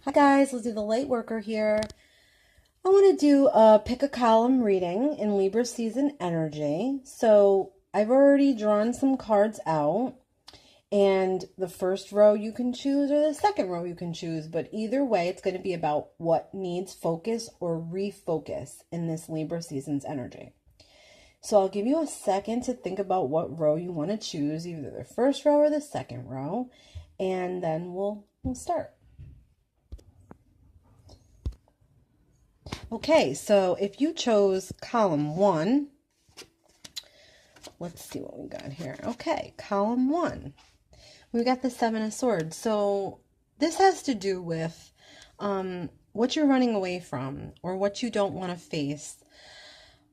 Hi guys, let's do the light worker here. I want to do a pick a column reading in Libra season energy. So I've already drawn some cards out, and the first row you can choose or the second row you can choose, but either way it's going to be about what needs focus or refocus in this Libra season's energy. So I'll give you a second to think about what row you want to choose, either the first row or the second row, and then we'll start. Okay, so if you chose column 1, let's see what we got here. Okay, column 1. We got the 7 of Swords. So this has to do with what you're running away from, or what you don't want to face,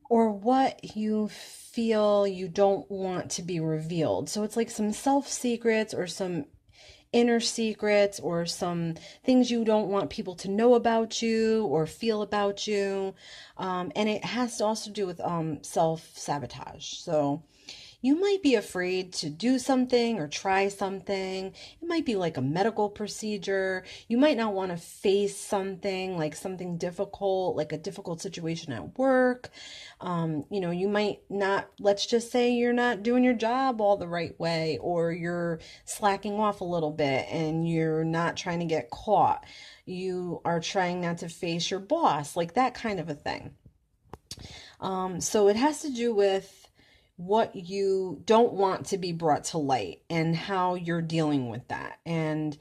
or what you feel you don't want to be revealed. So it's like some self-secrets or some inner secrets or some things you don't want people to know about you or feel about you. And it has to also do with self-sabotage. So you might be afraid to do something or try something. It might be like a medical procedure. You might not want to face something like something difficult, like a difficult situation at work. You might not, let's just say you're not doing your job all the right way, or you're slacking off a little bit and you're not trying to get caught. You are trying not to face your boss, like that kind of a thing. So it has to do with what you don't want to be brought to light and how you're dealing with that. And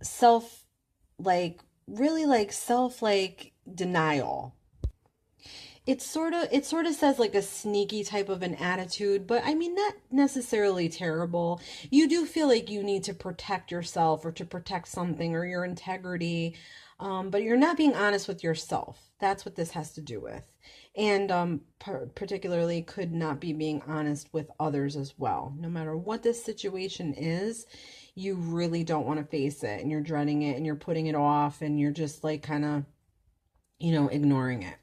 self, really self, denial. It sort of says like a sneaky type of an attitude, but I mean, not necessarily terrible. You do feel like you need to protect yourself or to protect something or your integrity, but you're not being honest with yourself. That's what this has to do with. And particularly could not be being honest with others as well. No matter what this situation is, you really don't want to face it, and you're dreading it, and you're putting it off, and you're just like kind of, ignoring it.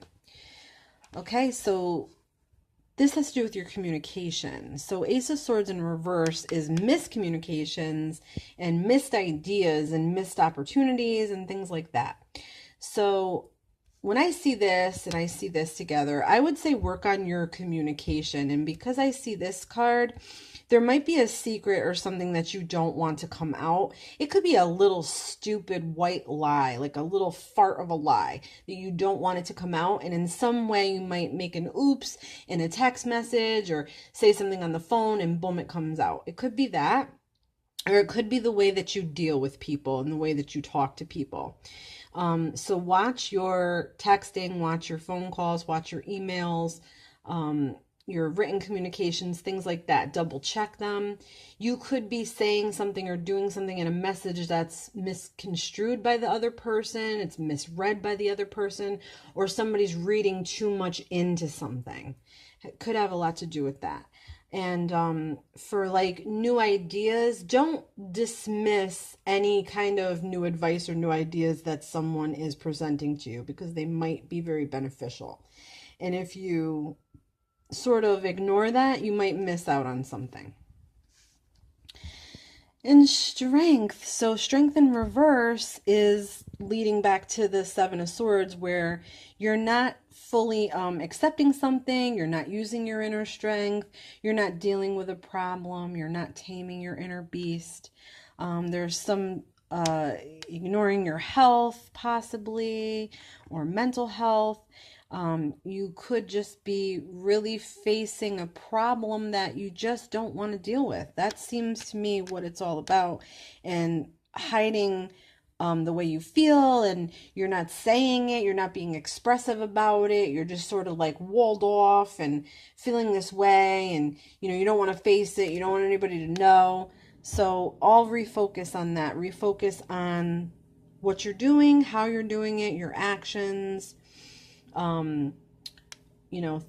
Okay, so this has to do with your communication. So Ace of Swords in reverse is miscommunications and missed ideas and missed opportunities and things like that. So when I see this and I see this together, I would say work on your communication. And because I see this card, there might be a secret or something that you don't want to come out. It could be a little stupid white lie, like a little fart of a lie that you don't want it to come out. And in some way you might make an oops in a text message or say something on the phone and boom, it comes out. It could be that. Or it could be the way that you deal with people and the way that you talk to people. So watch your texting, watch your phone calls, watch your emails, your written communications, things like that. Double check them. You could be saying something or doing something in a message that's misconstrued by the other person, it's misread by the other person, or somebody's reading too much into something. It could have a lot to do with that. And for like new ideas, don't dismiss any kind of new advice or new ideas that someone is presenting to you, because they might be very beneficial. And if you sort of ignore that, you might miss out on something. And strength. So strength in reverse is leading back to the 7 of Swords, where you're not fully accepting something, you're not using your inner strength, you're not dealing with a problem, you're not taming your inner beast. There's some ignoring your health possibly, or mental health. You could just be really facing a problem that you just don't want to deal with. That seems to me what it's all about. And hiding the way you feel, and you're not saying it, you're not being expressive about it, you're just sort of like walled off and feeling this way, and you don't want to face it, you don't want anybody to know. So I'll refocus on that. Refocus on what you're doing, how you're doing it, your actions,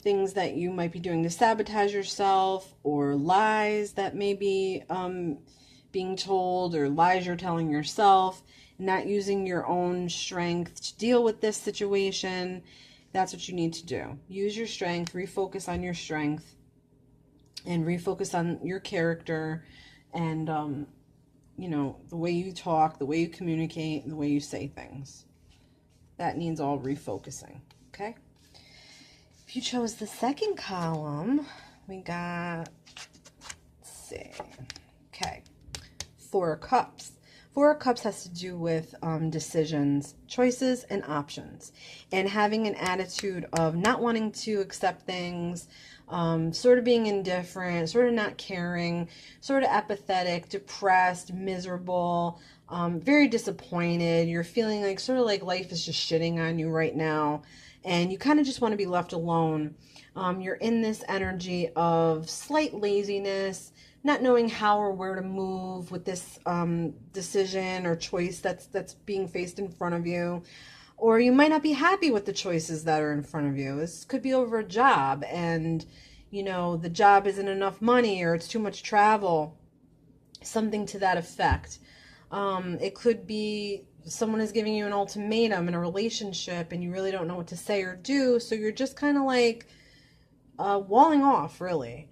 things that you might be doing to sabotage yourself, or lies that may be being told, or lies you're telling yourself, not using your own strength to deal with this situation. That's what you need to do. Use your strength, refocus on your strength, and refocus on your character, and the way you talk, the way you communicate, the way you say things. That needs all refocusing, okay? If you chose the second column, we got, let's see, okay, Four of Cups. Four of Cups has to do with decisions, choices, and options, and having an attitude of not wanting to accept things, sort of being indifferent, sort of not caring, sort of apathetic, depressed, miserable, very disappointed. You're feeling like sort of like life is just shitting on you right now, and you kind of just want to be left alone. You're in this energy of slight laziness, not knowing how or where to move with this decision or choice that's being faced in front of you. Or you might not be happy with the choices that are in front of you. This could be over a job, and the job isn't enough money, or it's too much travel, something to that effect. It could be someone is giving you an ultimatum in a relationship and you really don't know what to say or do, so you're just kind of like walling off, really.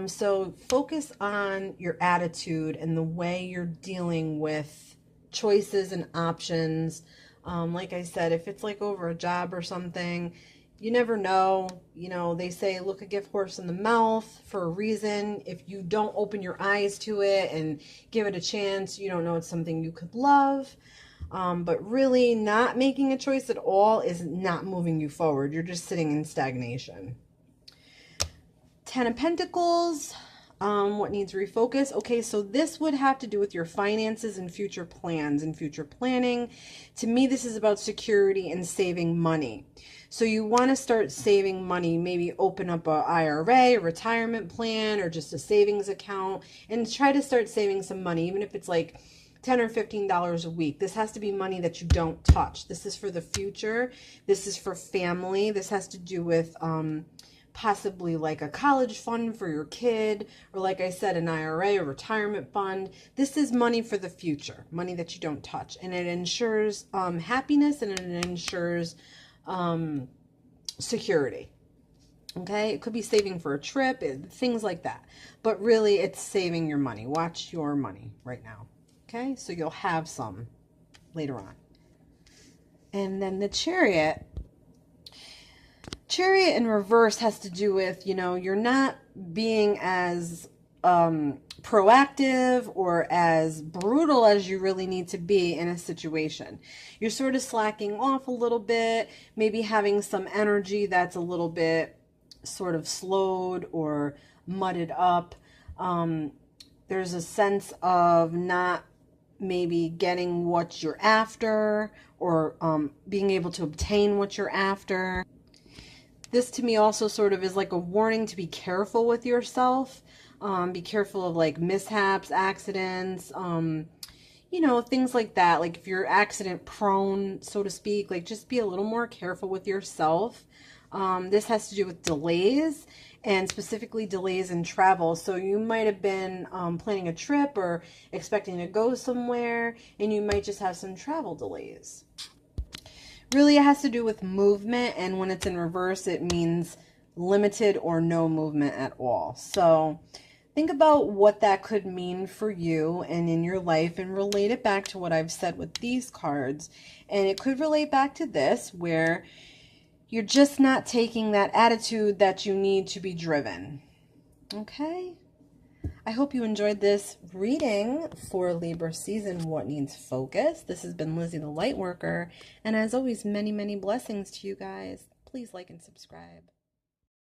So focus on your attitude and the way you're dealing with choices and options. Like I said, if it's like over a job or something, you never know. They say look a gift horse in the mouth for a reason. If you don't open your eyes to it and give it a chance, you don't know it's something you could love. But really not making a choice at all is not moving you forward. You're just sitting in stagnation. Ten of Pentacles, what needs refocus? Okay, so this would have to do with your finances and future plans and future planning. To me, this is about security and saving money. So you want to start saving money, maybe open up a IRA, a retirement plan, or just a savings account, and try to start saving some money, even if it's like $10 or $15 a week. This has to be money that you don't touch. This is for the future. This is for family. This has to do with possibly like a college fund for your kid, or like I said, an IRA, a retirement fund. This is money for the future, money that you don't touch, and it ensures happiness, and it ensures security. Okay, it could be saving for a trip, things like that, but really it's saving your money. Watch your money right now. Okay, so you'll have some later on. And then the Chariot. Chariot in reverse has to do with, you're not being as proactive or as brutal as you really need to be in a situation. You're sort of slacking off a little bit, maybe having some energy that's a little bit sort of slowed or mudded up. There's a sense of not maybe getting what you're after, or being able to obtain what you're after. This to me also sort of is like a warning to be careful with yourself. Be careful of like mishaps, accidents, things like that. Like if you're accident prone, so to speak, like just be a little more careful with yourself. This has to do with delays, and specifically delays in travel. So you might have been planning a trip or expecting to go somewhere, and you might just have some travel delays. Really, it has to do with movement, and when it's in reverse, it means limited or no movement at all. So think about what that could mean for you and in your life, and relate it back to what I've said with these cards. And it could relate back to this, where you're just not taking that attitude that you need to be driven. Okay? I hope you enjoyed this reading for Libra season, What Needs Focus. This has been Lizzie the Lightworker, and as always, many, many blessings to you guys. Please like and subscribe.